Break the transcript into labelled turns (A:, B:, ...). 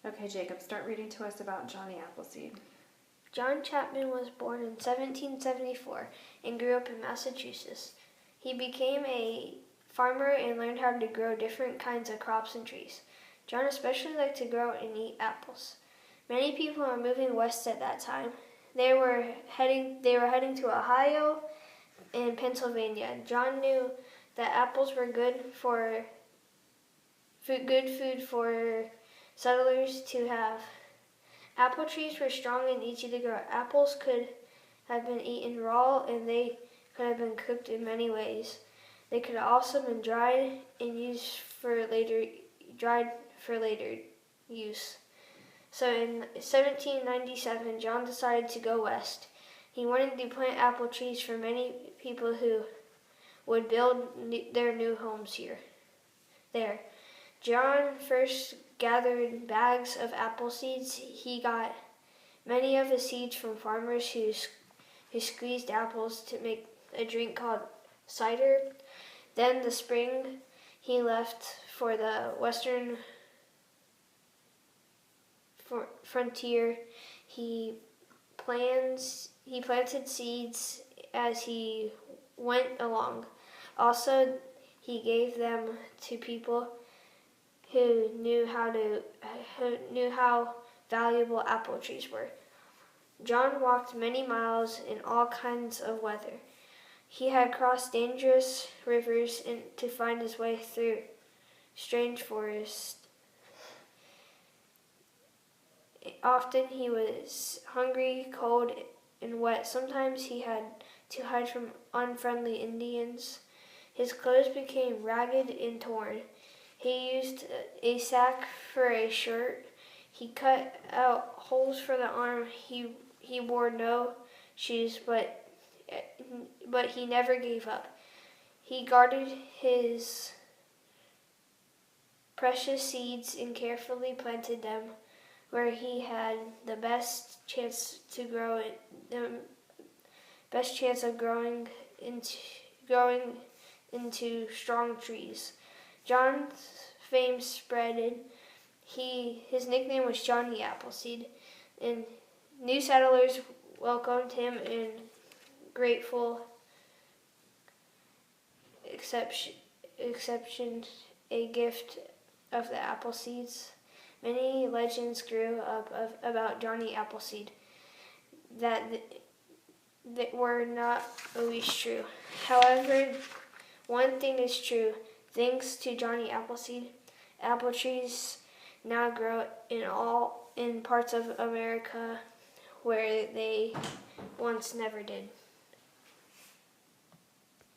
A: Okay, Jacob, start reading to us about Johnny Appleseed.
B: John Chapman was born in 1774 and grew up in Massachusetts. He became a farmer and learned how to grow different kinds of crops and trees. John especially liked to grow and eat apples. Many people were moving west at that time. They were heading to Ohio and Pennsylvania. John knew that apples were good food for settlers to have. Apple trees were strong and easy to grow. Apples could have been eaten raw, and they could have been cooked in many ways. They could also have been dried for later use. So in 1797, John decided to go west. He wanted to plant apple trees for many people who would build their new homes there. John first gathered bags of apple seeds. He got many of the seeds from farmers who squeezed apples to make a drink called cider. Then the spring he left for the western frontier. He planted seeds as he went along. Also, he gave them to people who knew how valuable apple trees were. John walked many miles in all kinds of weather. He had crossed dangerous rivers to find his way through strange forests. Often he was hungry, cold, and wet. Sometimes he had to hide from unfriendly Indians. His clothes became ragged and torn. He used a sack for a shirt. He cut out holes for the arm. He wore no shoes, but he never gave up. He guarded his precious seeds and carefully planted them where he had the best chance of growing into strong trees. John's fame spread. His nickname was Johnny Appleseed, and new settlers welcomed him in grateful exception, a gift of the apple seeds. Many legends grew up about Johnny Appleseed that were not always true. However, one thing is true. Thanks to Johnny Appleseed, apple trees now grow in parts of America where they once never did.